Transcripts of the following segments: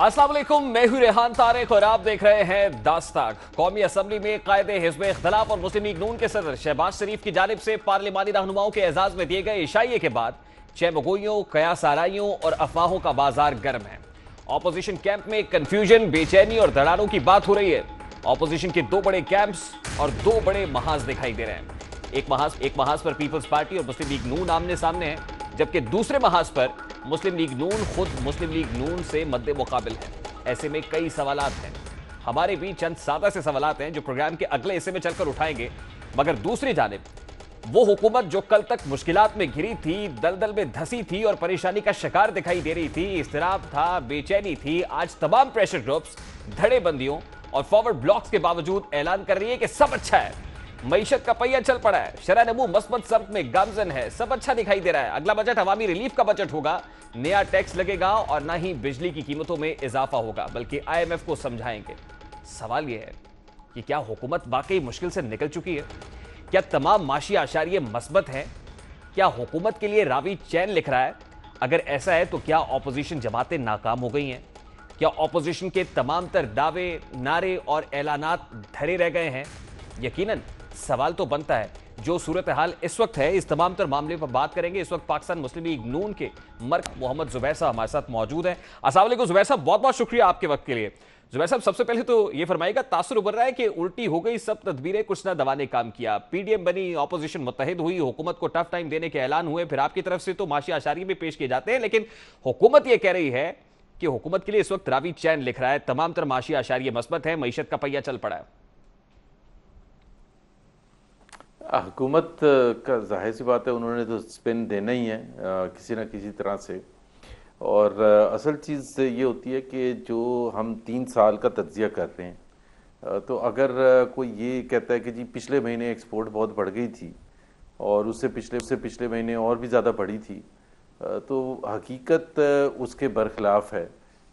अस्सलाम वालेकुम, मैं हूं रेहान तारिक और आप देख रहे हैं दास्ताक। कौमी असम्बली में कायदे हिज़्ब इख्तिलाफ और मुस्लिम लीग नून के सदर शहबाज शरीफ की जानिब से पार्लिमानी रहनुमाओं के एजाज में दिए गए इशाइये के बाद चहमगोइयों, कयास आराइयों और अफवाहों का बाजार गर्म है। ऑपोजिशन कैंप में कंफ्यूजन, बेचैनी और धड़ालों की बात हो रही है। ऑपोजिशन के दो बड़े कैंप्स और दो बड़े महाज दिखाई दे रहे हैं। एक महाज पर पीपल्स पार्टी और मुस्लिम लीग नून आमने सामने है, जबकि दूसरे महाज पर मुस्लिम लीग नून खुद मुस्लिम लीग नून से मद्दे मुकाबिल है। ऐसे में कई सवालात हैं। हमारे भी चंद सादा से सवालात हैं जो प्रोग्राम के अगले हिस्से में चलकर उठाएंगे। मगर दूसरी जानिब वो हुकूमत जो कल तक मुश्किलात में घिरी थी, दलदल में धसी थी और परेशानी का शिकार दिखाई दे रही थी, इस्तिराब था, बेचैनी थी, आज तमाम प्रेशर ग्रुप्स, धड़ेबंदियों और फॉरवर्ड ब्लॉक्स के बावजूद ऐलान कर रही है कि सब अच्छा है। मईशत का पहिया चल पड़ा है, शरह नमू मस्बत सब में गामजन है, सब अच्छा दिखाई दे रहा है। अगला बजट अवामी रिलीफ का बजट होगा, नया टैक्स लगेगा और ना ही बिजली की कीमतों में इजाफा होगा, बल्कि IMF को समझाएंगे। सवाल यह है कि क्या हुकूमत वाकई मुश्किल से निकल चुकी है? क्या तमाम माशी आशारिये मस्बत हैं? क्या हुकूमत के लिए रावी चैन लिख रहा है? अगर ऐसा है तो क्या ऑपोजिशन जमातें नाकाम हो गई हैं? क्या ऑपोजिशन के तमाम तर दावे, नारे और ऐलानात धरे रह गए हैं? यकीनन सवाल तो बनता है। जो सूरत हाल इस वक्त है, इस तमाम तर मामले पर बात करेंगे। इस वक्त पाकिस्तान मुस्लिम लीग नून के मर्क मोहम्मद जुबैर साहब हमारे साथ मौजूद हैं। अस्सलाम वालेकुम जुबैर साहब, बहुत बहुत शुक्रिया आपके वक्त के लिए। जुबैर साहब, सबसे पहले तो ये फरमाइएगा, तासुर उभर रहा है कि उल्टी हो गई सब तदबीरें, कुछ ना दवा ने काम किया, PDM बनी, ऑपोजिशन मुत्तहिद हुई, हुकूमत को टफ टाइम देने के ऐलान हुए, फिर आपकी तरफ से तो माशी आशारी भी पेश किए जाते हैं, लेकिन हुकूमत ये कह रही है कि हुकूमत के लिए इस वक्त रावी चैन लिख रहा है, तमाम तर माशी आशारिये मस्बत है, मईशत का पहिया चल पड़ा है। हुकूमत का जाहिर सी बात है, उन्होंने तो स्पिन देना ही है किसी न किसी तरह से। और असल चीज़ ये होती है कि जो हम 3 साल का तज्जिया कर रहे हैं, तो अगर कोई ये कहता है कि जी पिछले महीने एक्सपोर्ट बहुत बढ़ गई थी और उससे पिछले महीने और भी ज़्यादा बढ़ी थी, तो हकीकत उसके बरखिलाफ़ है।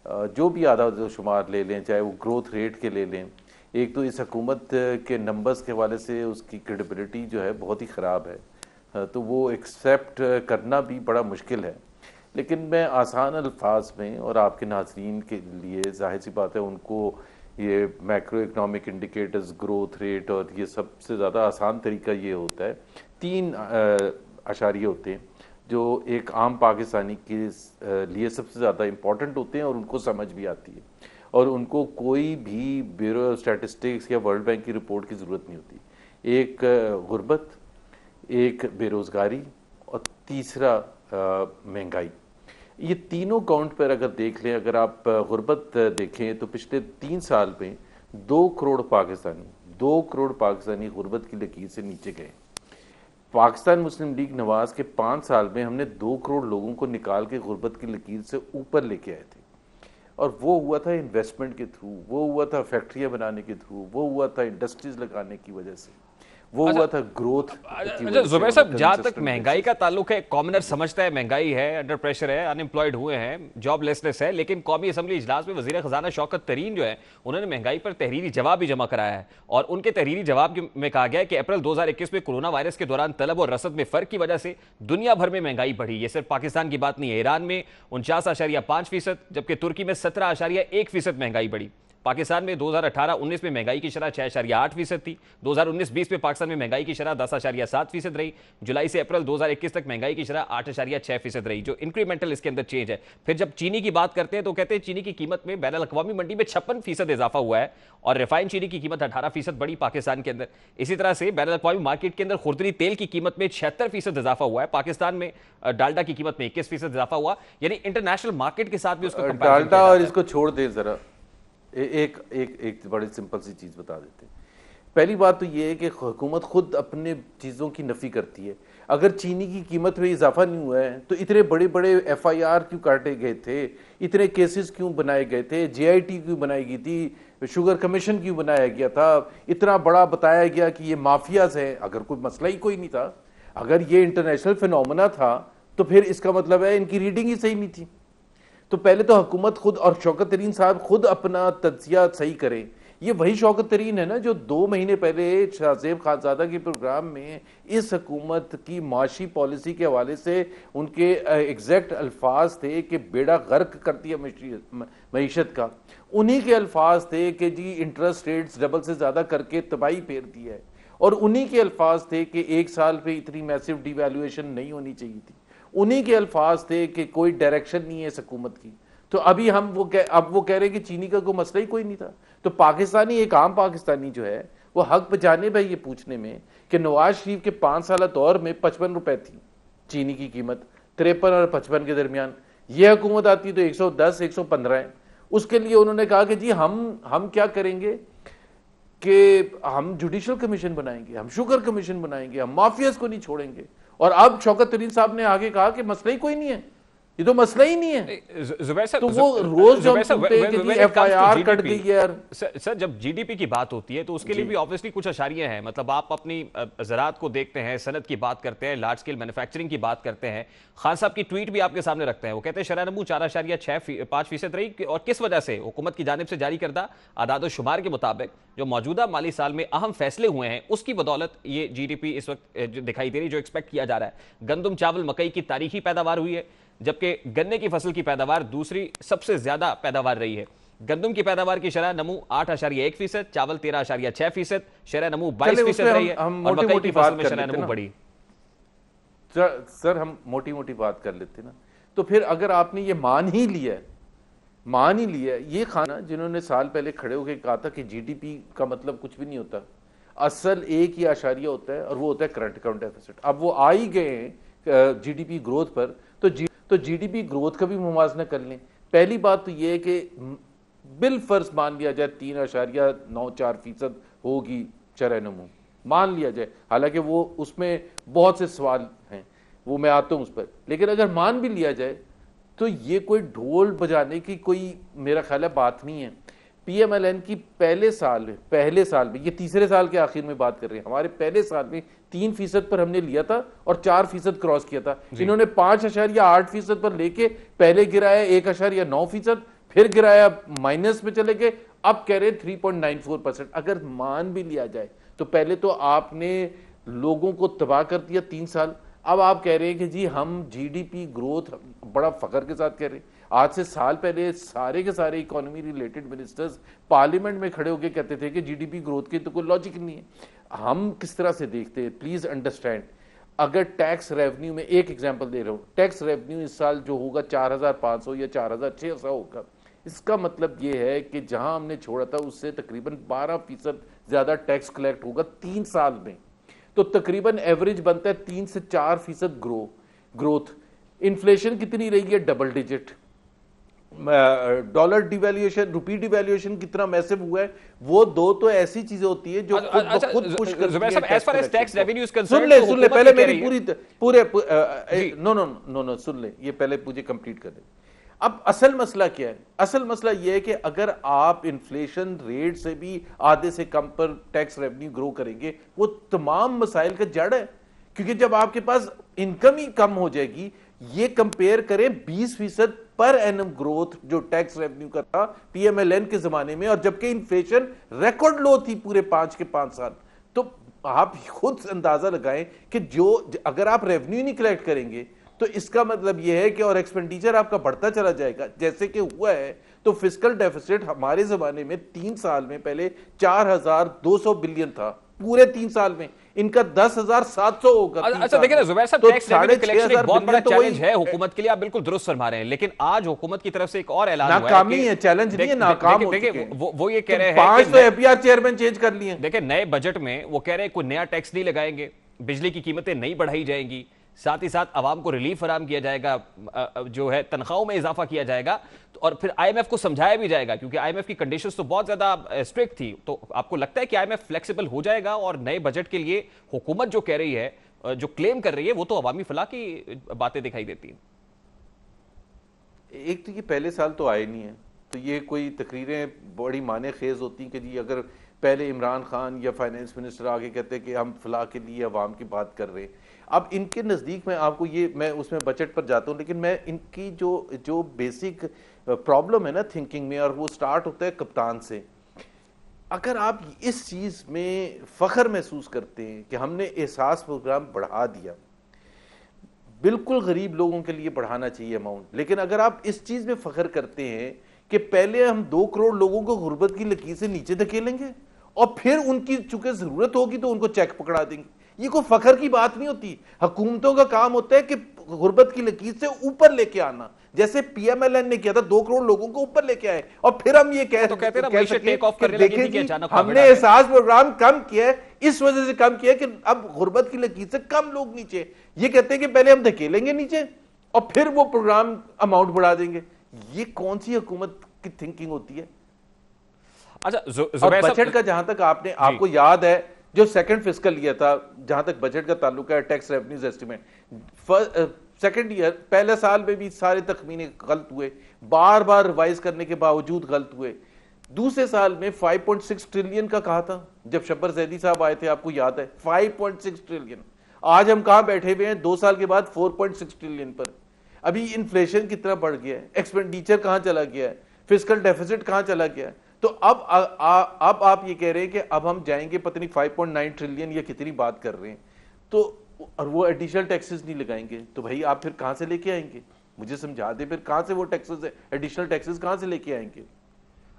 जो भी आधा शुमार ले लें, चाहे वो ग्रोथ रेट के ले लें, एक तो इस हुकूमत के नंबर्स के हवाले से उसकी क्रेडिबिलिटी जो है बहुत ही ख़राब है, तो वो एक्सेप्ट करना भी बड़ा मुश्किल है। लेकिन मैं आसान अल्फाज में, और आपके नाज़रीन के लिए जाहिर सी बात है उनको ये macro economic indicators, growth rate और ये सबसे ज़्यादा आसान तरीका ये होता है, 3 अशारिये होते हैं जो एक आम पाकिस्तानी के लिए सबसे ज़्यादा इम्पॉर्टेंट होते हैं और उनको समझ भी आती है, और उनको कोई भी ब्यूरो स्टैटिस्टिक्स या वर्ल्ड बैंक की रिपोर्ट की ज़रूरत नहीं होती। एक गुर्बत, एक बेरोज़गारी और तीसरा महंगाई। ये तीनों काउंट पर अगर देख लें, अगर आप गुर्बत देखें तो पिछले 3 साल में 2 करोड़ पाकिस्तानी गुर्बत की लकीर से नीचे गए। पाकिस्तान मुस्लिम लीग नवाज के 5 साल में हमने 2 करोड़ लोगों को निकाल के गुर्बत की लकीर से ऊपर लेके आए थे, और वो हुआ था इन्वेस्टमेंट के थ्रू, वो हुआ था फैक्ट्रियां बनाने के थ्रू, वो हुआ था इंडस्ट्रीज लगाने की वजह से, वो हुआ था ग्रोथ। जुबैर साहब, जहां तक महंगाई का ताल्लुक है, कॉमनर समझता है महंगाई है, अंडर प्रेशर है, अनएम्प्लॉयड हुए हैं, जॉबलेसनेस है, लेकिन कौमी असम्बली इजलास में वजीर खजाना शौकत तरीन जो है, उन्होंने महंगाई पर तहरीरी जवाब भी जमा कराया है, और उनके तहरीरी जवाब में कहा गया है कि अप्रैल 2021 में कोरोना वायरस के दौरान तलब और रसद में फर्क की वजह से दुनिया भर में महंगाई बढ़ी। ये सिर्फ पाकिस्तान की बात नहीं है, ईरान में 49.5%, जबकि तुर्की में 17.1% महंगाई बढ़ी। पाकिस्तान में 2018-19 में महंगाई की शरह 6.8% थी। 2019-20 में पाकिस्तान में महंगाई की शरह 10.7% रही। जुलाई से अप्रैल 2021 तक महंगाई की शरह 8.6% रही, जो इंक्रीमेंटल इसके अंदर चेंज है। फिर जब चीनी की बात करते हैं तो कहते हैं चीनी की कीमत में बैनुल अक़वामी मंडी में 56% इजाफा हुआ है, और रिफाइंड चीनी की कीमत 18% बढ़ी पाकिस्तान के अंदर। इसी तरह से बैनुल अक़वामी मार्केट के अंदर खुर्दनी तेल की कीमत में 76% इजाफा हुआ है। पाकिस्तान में डालडा की कीमत में 21% इजाफा हुआ, यानी इंटरनेशनल मार्केट के साथ भी उसको डालडा, और इसको छोड़ दे जरा, एक बड़ी सिंपल सी चीज़ बता देते हैं। पहली बात तो ये है कि हुकूमत खुद अपने चीज़ों की नफ़ी करती है। अगर चीनी की कीमत में इजाफा नहीं हुआ है तो इतने बड़े बड़े FIR क्यों काटे गए थे, इतने केसेस क्यों बनाए गए थे, JIT क्यों बनाई गई थी, शुगर कमीशन क्यों बनाया गया था, इतना बड़ा बताया गया कि ये माफियाज हैं। अगर कोई मसला ही कोई नहीं था, अगर ये इंटरनेशनल फिनोमेना था, तो फिर इसका मतलब है इनकी रीडिंग ही सही नहीं थी। तो पहले तो हुकूमत खुद और शौकत तरीन साहब खुद अपना तज्जिया सही करें ये वही शौकत तरीन है ना जो 2 महीने पहले शाहजेब खानजादा के प्रोग्राम में इस हुकूमत की माशी पॉलिसी के हवाले से उनके एग्जैक्ट अल्फाज थे कि बेड़ा गर्क कर दिया मईशत का। उन्हीं के अल्फाज थे कि जी इंटरेस्ट रेट्स डबल से ज्यादा करके तबाही फेर दी है, और उन्हीं के अल्फाज थे कि 1 साल पे इतनी मैसिव डिवैल्यूएशन नहीं होनी चाहिए थी। उन्हीं के अल्फाज थे कि कोई डायरेक्शन नहीं है इस हुकूमत की। तो अभी अब वो कह रहे हैं कि चीनी का कोई मसला ही कोई नहीं था। तो पाकिस्तानी, एक आम पाकिस्तानी जो है वो हक बजाने भाई ये पूछने में कि नवाज शरीफ के 5 साल दौर में 55 रुपए थी चीनी की कीमत, 53 और 55 के दरमियान। ये हुकूमत आती तो 110 115 है। उसके लिए उन्होंने कहा कि जी हम क्या करेंगे कि हम जुडिशल कमीशन बनाएंगे, हम शुगर कमीशन बनाएंगे, हम माफियाज को नहीं छोड़ेंगे। और अब शौकत तरीन साहब ने आगे कहा कि मसला ही कोई नहीं है, ये तो मसला ही नहीं है। तो वो रोज जो हम सुनते हैं कि एफआईआर कट गई है यार। सर जब जीडीपी की बात होती है तो उसके लिए भी ऑब्वियसली कुछ अशारियां हैं। मतलब आप अपनी ज़राअत को देखते हैं, सनत की बात करते हैं, लार्ज स्केल मैन्युफैक्चरिंग की बात करते हैं। खान साहब की ट्वीट भी आपके सामने रखते हैं। वो कहते हैं शरह नमू 4.5% रही, और किस वजह से? हुकूमत की जानिब से जारी करदा आदाद शुमार के मुताबिक जो मौजूदा माली साल में अहम फैसले हुए हैं उसकी बदौलत ये जीडीपी इस वक्त जो दिखाई दे रही, जो एक्सपेक्ट किया जा रहा है। गंदम, चावल, मकई की तारीखी पैदावार हुई है, जबकि गन्ने की फसल की पैदावार दूसरी सबसे ज्यादा पैदावार रही है। गंदम की पैदावार की शरह नमू 8.1%, चावल 13.6%, शरह नमू 22% रही है, और मकई की फसल में शरह नमू बढ़ी। सर हम मोटी मोटी बात कर लेते ना, तो फिर अगर आपने ये मान ही लिया, ये खाना जिन्होंने साल पहले खड़े होकर कहा था कि जीडीपी का मतलब कुछ भी नहीं होता, असल एक ही आशारिया होता है और वो होता है करंट अकाउंट डेफिसिट। अब वो आ ही गए जीडीपी ग्रोथ पर, तो जीडीपी ग्रोथ का भी मुवाजना कर लें। पहली बात तो ये है कि बिल फर्ज मान लिया जाए 3.94% होगी शरह नमू, मान लिया जाए, हालांकि वो उसमें बहुत से सवाल हैं, वो मैं आता हूं उस पर। लेकिन अगर मान भी लिया जाए तो ये कोई ढोल बजाने की कोई मेरा ख्याल है बात नहीं है। पीएमएलएन की पहले साल में, ये तीसरे साल के आखिर में बात कर रहे हैं, हमारे पहले साल में 3% पर हमने लिया था और 4% क्रॉस किया था। इन्होंने 5.8% पर लेके पहले गिराया 1.9%, फिर गिराया माइनस में चले गए, अब कह रहे 3.94%। अगर मान भी लिया जाए तो पहले तो आपने लोगों को तबाह कर दिया 3 साल, अब आप कह रहे हैं कि जी हम जीडीपी ग्रोथ, बड़ा फख्र के साथ कह रहे हैं। आज से साल पहले सारे के सारे इकोनॉमी रिलेटेड मिनिस्टर्स पार्लियामेंट में खड़े होकर कहते थे कि जीडीपी ग्रोथ की तो कोई लॉजिक नहीं है। हम किस तरह से देखते हैं, प्लीज अंडरस्टैंड। अगर टैक्स रेवेन्यू में, एक एग्जांपल दे रहा हूं, टैक्स रेवेन्यू इस साल जो होगा 4,500 या 4,600 होगा, इसका मतलब यह है कि जहां हमने छोड़ा था उससे तकरीबन 12% ज्यादा टैक्स कलेक्ट होगा 3 साल में। तो तकरीबन एवरेज बनता है 3 से 4% ग्रोथ। इन्फ्लेशन कितनी रही है? Double digit. डॉलर डिवैल्यूएशन, रुपी डिवैल्यूएशन कितना मैसिव हुआ है, वो दो तो ऐसी चीजें होती है जो खुद पुश करती है। सुन ले पहले मेरी सुन ले, ये पहले मुझे कंप्लीट कर दे। अब असल मसला क्या है? असल मसला यह है कि अगर आप इन्फ्लेशन रेट से भी आधे से कम पर टैक्स रेवेन्यू ग्रो करेंगे, वो तमाम मसाइल का जड़ है। क्योंकि जब आपके पास इनकम ही कम हो जाएगी, ये कंपेयर करें 20% पर एनम ग्रोथ जो टैक्स रेवेन्यू का था पीएमएलएन के जमाने में, और जबकि इन्फ्लेशन रिकॉर्ड लो थी पूरे 5 साल। तो आप खुद अंदाजा लगाएं कि जो अगर आप रेवेन्यू नहीं कलेक्ट करेंगे तो इसका मतलब यह है कि और एक्सपेंडिचर आपका बढ़ता चला जाएगा जैसे कि हुआ है। तो फिस्कल डेफिसिट हमारे जमाने में 3 साल में पहले 4,200 बिलियन था पूरे 3 साल में, इनका 10,700 होगा। अच्छा देखिए ना जुबैर साहब, टैक्स रेवेन्यू कलेक्शन एक बहुत बड़ा चैलेंज है हुकूमत के लिए, आप बिल्कुल दुरुस्त फरमा रहे हैं। लेकिन आज हुकूमत की तरफ से एक और ऐलान हुआ है, नाकामी है, चैलेंज नहीं है, नाकाम हो चुके हैं। वो ये कह रहे हैं 5 तो एपीआर चेयरमैन चेंज कर लिए। देखिए नए बजट में वो कह रहे हैं कोई नया टैक्स नहीं लगाएंगे, बिजली की कीमतें नहीं बढ़ाई जाएंगी, साथ ही साथ आवाम को रिलीफ फराम किया जाएगा, जो है तनख्वाहों में इजाफा किया जाएगा, और फिर आईएमएफ को समझाया भी जाएगा, क्योंकि आईएमएफ की कंडीशंस तो बहुत ज्यादा स्ट्रिक्ट थी। तो आपको लगता है कि आईएमएफ फ्लेक्सिबल हो जाएगा और नए बजट के लिए हुकूमत जो कह रही है, जो क्लेम कर रही है, वो तो अवामी फलाह की बातें दिखाई देती हैं? एक तो ये पहले साल तो आए नहीं है, तो ये कोई तकरीरें बड़ी माने खेज होती हैं कि जी अगर पहले इमरान खान या फाइनेंस मिनिस्टर आगे कहते हैं कि हम फलाह के लिए अवाम की बात कर रहे हैं। अब इनके नज़दीक में आपको ये, मैं उसमें बजट पर जाता हूँ, लेकिन मैं इनकी जो बेसिक प्रॉब्लम है ना थिंकिंग में, और वो स्टार्ट होता है कप्तान से। अगर आप इस चीज में फख्र महसूस करते हैं कि हमने एहसास प्रोग्राम बढ़ा दिया, बिल्कुल गरीब लोगों के लिए बढ़ाना चाहिए अमाउंट, लेकिन अगर आप इस चीज में फख्र करते हैं कि पहले हम 2 करोड़ लोगों को गुर्बत की लकीर से नीचे धकेलेंगे और फिर उनकी चूंकि जरूरत होगी तो उनको चेक पकड़ा देंगे, ये कोई फख्र की बात नहीं होती। हुकूमतों का काम होता है कि गुर्बत की लकीर से ऊपर लेके आना, जैसे पीएमएलएन ने किया था, 2 करोड़ लोगों को ऊपर लेके आए और फिर हम ये तो कहते हैं ना कह मईशत सकें टेक ऑफ कि करने लगी थी कि देखें जी, अचानक हमने एहसास प्रोग्राम कम किया है, इस वजह से कम किया है कि अब गुर्बत की लकीर से कम लोग नीचे, ये कहते हैं कि पहले हम धकेलेंगे नीचे और फिर वो प्रोग्राम अमाउंट बढ़ा देंगे। ये कौन सी हुकूमत की थिंकिंग होती है? अच्छा और बजट का जहां तक आपको याद है, जो सेकंड फिस्कल ईयर था, जहां तक बजट का ताल्लुक है, tax revenues estimate, second year पहले साल में भी सारे तखमीने गलत हुए, बार बार रिवाइज करने के बावजूद गलत हुए। दूसरे साल में 5.6 ट्रिलियन का कहा था जब शब्बर जैदी साहब आए थे, आपको याद है, 5.6 ट्रिलियन। आज हम कहां बैठे हुए हैं 2 साल के बाद 4.6 ट्रिलियन पर। अभी इन्फ्लेशन कितना बढ़ गया है, एक्सपेंडिचर कहां चला गया है, फिस्कल डेफिसिट कहां चला गया है। तो अब आप ये कह रहे हैं कि अब हम जाएंगे पता नहीं 5.9 ट्रिलियन या कितनी बात कर रहे हैं, तो और वो एडिशनल टैक्सेस नहीं लगाएंगे, तो भाई आप फिर कहां से लेके आएंगे? मुझे समझा दे, फिर कहां से वो टैक्सेस, एडिशनल टैक्सेस कहां से लेके आएंगे?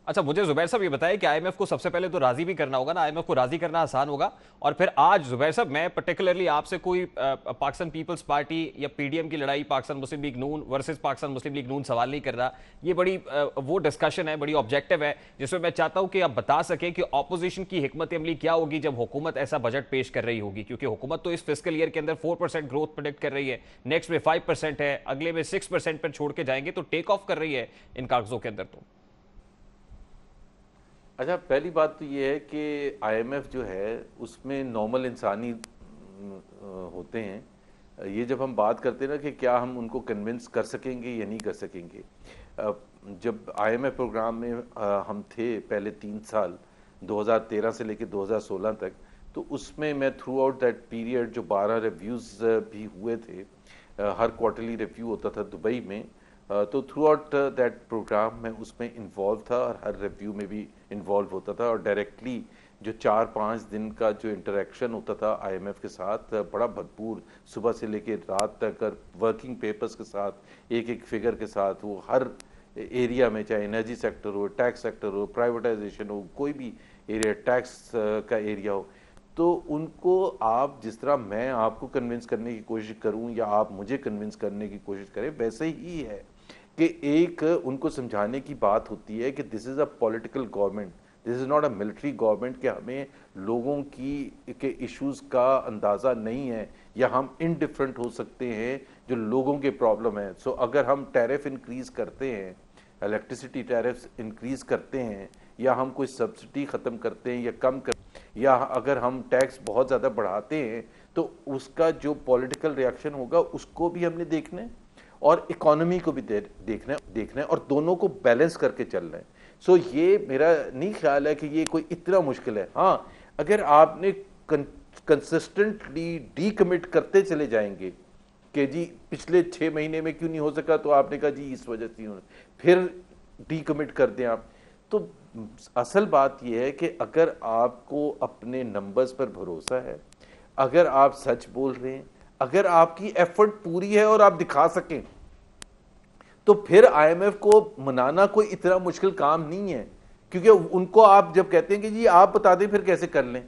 अच्छा, मुझे जुबैर साहब ये बताया कि आईएमएफ को सबसे पहले तो राजी भी करना होगा ना, आईएमएफ को राजी करना आसान होगा। और फिर आज जुबैर साहब, मैं पर्टिकुलरली आपसे कोई पाकिस्तान पीपल्स पार्टी या पीडीएम की लड़ाई, पाकिस्तान मुस्लिम लीग नून वर्सेस पाकिस्तान मुस्लिम लीग नून सवाल नहीं कर रहा। ये बड़ी वो डिस्कशन है, बड़ी ऑब्जेक्टिव है, जिसमें मैं चाहता हूं कि आप बता सकें कि ऑपोजिशन की हिकमत अमली क्या होगी जब हुकूमत ऐसा बजट पेश कर रही होगी। क्योंकि हुकूमत तो इस फिस्कल ईयर के अंदर 4% ग्रोथ प्रेडिक्ट कर रही है, नेक्स्ट में 5% है, अगले में 6% पर छोड़ के जाएंगे, तो टेक ऑफ कर रही है इन कागजों के अंदर। तो अच्छा, पहली बात तो ये है कि आईएमएफ जो है उसमें नॉर्मल इंसानी होते हैं। ये जब हम बात करते हैं ना कि क्या हम उनको कन्विंस कर सकेंगे या नहीं कर सकेंगे, जब आईएमएफ प्रोग्राम में हम थे पहले 3 साल 2013 से लेकर 2016 तक, तो उसमें मैं थ्रू आउट दैट पीरियड जो 12 रिव्यूज़ भी हुए थे, हर क्वार्टरली रिव्यू होता था दुबई में, तो थ्रू आउट दैट प्रोग्राम मैं उसमें इन्वॉल्व था और हर रिव्यू में भी इन्वॉल्व होता था। और डायरेक्टली जो 4-5 दिन का जो इंटरेक्शन होता था आईएमएफ के साथ, बड़ा भरपूर, सुबह से लेकर रात तक, और वर्किंग पेपर्स के साथ, एक एक फिगर के साथ, वो हर एरिया में, चाहे एनर्जी सेक्टर हो, टैक्स सेक्टर हो, प्राइवेटाइजेशन हो, कोई भी एरिया, टैक्स का एरिया हो, तो उनको आप जिस तरह मैं आपको कन्विंस करने की कोशिश करूं या आप मुझे कन्विंस करने की कोशिश करें, वैसे ही है कि एक उनको समझाने की बात होती है कि this is a political government, this is not a military government, कि हमें लोगों की के इश्यूज़ का अंदाज़ा नहीं है या हम इनडिफरेंट हो सकते हैं जो लोगों के प्रॉब्लम है। सो अगर हम टैरिफ इंक्रीज़ करते हैं, इलेक्ट्रिसिटी टैरिफ्स इंक्रीज़ करते हैं, या हम कोई सब्सिडी ख़त्म करते हैं या कम कर, या अगर हम टैक्स बहुत ज़्यादा बढ़ाते हैं, तो उसका जो पॉलिटिकल रिएक्शन होगा उसको भी हमने देखना है और इकोनॉमी को भी देखना है और दोनों को बैलेंस करके चलना है। सो ये मेरा नहीं ख्याल है कि ये कोई इतना मुश्किल है। हाँ, अगर आपने कंसिस्टेंटली डीकमिट करते चले जाएंगे कि जी पिछले 6 महीने में क्यों नहीं हो सका, तो आपने कहा जी इस वजह से, फिर डीकमिट कर दें आप, तो असल बात यह है कि अगर आपको अपने नंबर्स पर भरोसा है, अगर आप सच बोल रहे हैं, अगर आपकी एफर्ट पूरी है और आप दिखा सकें, तो फिर आईएमएफ को मनाना कोई इतना मुश्किल काम नहीं है। क्योंकि उनको आप जब कहते हैं कि जी आप बता दें फिर कैसे कर लें।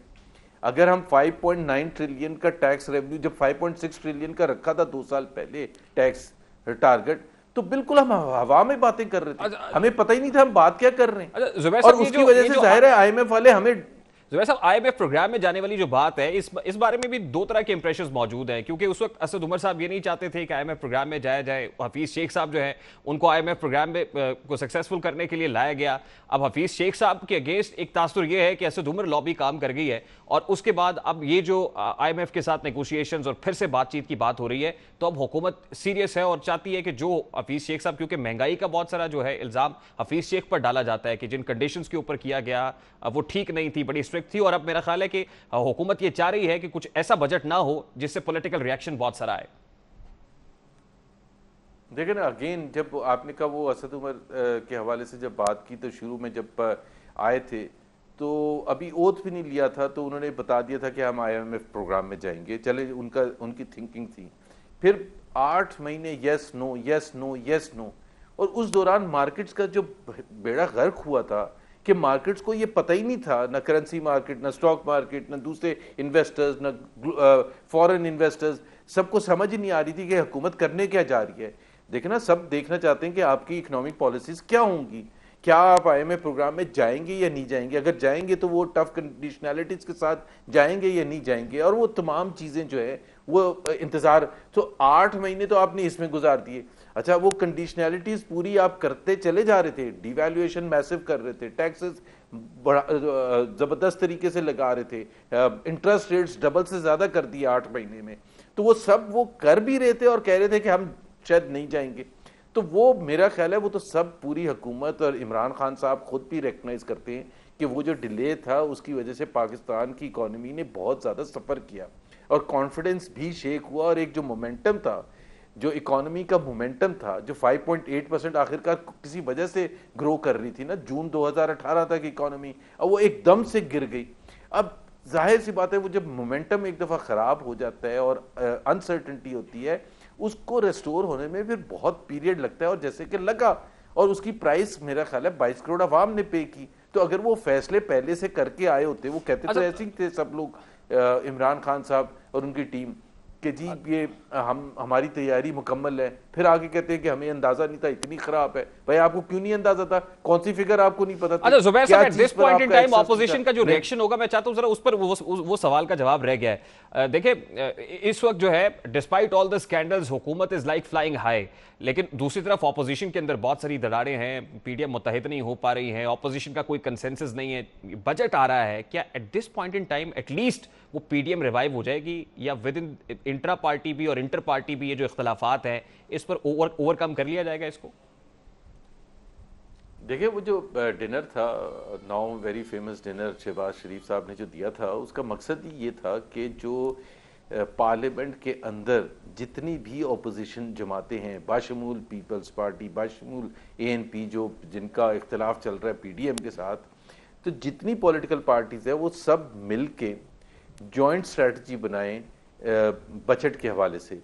अगर हम 5.9 ट्रिलियन का टैक्स रेवेन्यू, जब 5.6 ट्रिलियन का रखा था 2 साल पहले टैक्स टारगेट, तो बिल्कुल हम हवा में बातें कर रहे थे, हमें पता ही नहीं था हम बात क्या कर रहे हैं। और उसकी वजह से जाहिर है आईएमएफ वाले हमें, जुबैर साहब, आईएमएफ प्रोग्राम में जाने वाली जो बात है, इस बारे में भी 2 तरह के इंप्रेशंस मौजूद हैं। क्योंकि उस वक्त असद उमर साहब ये नहीं चाहते थे कि आईएमएफ प्रोग्राम में जाया जाए। हफीज शेख साहब जो है उनको आईएमएफ प्रोग्राम में को सक्सेसफुल करने के लिए लाया गया। अब हफीज शेख साहब के अगेंस्ट एक तासुर ये है कि असद उमर लॉबी काम कर गई है, और उसके बाद अब ये जो आईएमएफ के साथ नेगोशिएशंस और फिर से बातचीत की बात हो रही है, तो अब हुकूमत सीरियस है और चाहती है कि जो हफीज शेख साहब, क्योंकि महंगाई का बहुत सारा जो है इल्जाम हफीज शेख पर डाला जाता है कि जिन कंडीशंस के ऊपर किया गया वो ठीक नहीं थी, बड़ी स्ट्रिक्ट थी, और अब मेरा ख्याल है कि हुकूमत ये चाह रही है कि कुछ ऐसा बजट ना हो जिससे पॉलिटिकल रिएक्शन बहुत सारा आए। देखिए ना, अगेन जब आपने कहा वो असद उमर के हवाले से जब बात की, तो शुरू में जब आए थे तो अभी ओथ भी नहीं लिया था, तो उन्होंने बता दिया था कि हम IMF प्रोग्राम में जाएंगे, चले उनकी थिंकिंग थी। फिर 8 महीने yes no yes no yes no, और उस दौरान मार्केट्स का जो बेड़ा गर्क हुआ था कि मार्केट्स को ये पता ही नहीं था, ना करेंसी मार्केट, ना स्टॉक मार्केट, ना दूसरे इन्वेस्टर्स, ना फॉरेन इन्वेस्टर्स, सबको समझ ही नहीं आ रही थी कि हुकूमत करने क्या जा रही है। देखना, सब देखना चाहते हैं कि आपकी इकोनॉमिक पॉलिसीज क्या होंगी, क्या आप IMF प्रोग्राम में जाएंगे या नहीं जाएंगे, अगर जाएंगे तो वो टफ कंडीशनैलिटीज के साथ जाएंगे या नहीं जाएंगे, और वो तमाम चीजें जो है वो इंतजार। तो 8 महीने तो आपने इसमें गुजार दिए। अच्छा, वो कंडीशनैलिटीज पूरी आप करते चले जा रहे थे, डिवैल्यूएशन मैसिव कर रहे थे, टैक्सेस बड़ा जबरदस्त तरीके से लगा रहे थे, इंटरेस्ट रेट्स डबल से ज्यादा कर दिए 8 महीने में, तो वो सब वो कर भी रहे थे और कह रहे थे कि हम शायद नहीं जाएंगे। तो वो मेरा ख्याल है वो तो सब पूरी हुकूमत और इमरान खान साहब खुद भी रिकग्नाइज करते हैं कि वो जो डिले था उसकी वजह से पाकिस्तान की इकोनॉमी ने बहुत ज़्यादा सफ़र किया और कॉन्फिडेंस भी शेक हुआ, और एक जो मोमेंटम था, जो इकोनॉमी का मोमेंटम था, जो 5.8% आखिरकार किसी वजह से ग्रो कर रही थी ना जून 2018 तक इकोनॉमी, अब वो एकदम से गिर गई। अब जाहिर सी बात है वो जब मोमेंटम एक दफ़ा ख़राब हो जाता है और अनसर्टेनिटी होती है, उसको रेस्टोर होने में फिर बहुत पीरियड लगता है, और जैसे कि लगा, और उसकी प्राइस मेरा ख्याल है 22 करोड़ अवाम ने पे की। तो अगर वो फैसले पहले से करके आए होते, वो कहते तो ऐसे ही थे सब लोग, इमरान खान साहब और उनकी टीम, कि जी ये हमारी तैयारी मुकम्मल है, फिर आगे कहते हैं कि हमें अंदाजा नहीं था, इतनी खराब है। भाई आपको क्यों नहीं अंदाजा था, कौन सी फिगर आपको नहीं पता थी? अच्छा जुबैर साहब, at this point in time opposition का जो रिएक्शन होगा, मैं चाहता हूं जरा उस पर वो सवाल का जवाब रह गया है। देखिए, इस वक्त जो है डिस्पाइट ऑल द स्कैंडल्स हुकूमत इज लाइक फ्लाइंग हाई, लेकिन दूसरी तरफ ऑपोजिशन के अंदर बहुत सारी दरारें हैं, PDM मुत्तहिद नहीं हो पा रही है, ऑपोजिशन का कोई कंसेंसस नहीं है, बजट आ रहा है, क्या at this point in time at least वो PDM रिवाइव हो जाएगी, या विद इन इंट्रा पार्टी भी और इंटर पार्टी भी ये जो इख्तलाफात हैं इस पर ओवरकम कर लिया जाएगा इसको? देखिए, वो जो डिनर था, now very famous dinner Shahbaz Sharif साहब ने जो दिया था, उसका मकसद ही ये था कि जो पार्लियामेंट के अंदर जितनी भी अपोजिशन जमातें हैं, बाशमूल पीपल्स पार्टी, बाशमूल ANP, जो जिनका इख्तलाफ चल रहा है PDM के साथ, तो जितनी पॉलिटिकल पार्टीज है वो सब मिल के जॉइंट स्ट्रेटजी बनाएं बजट के हवाले से।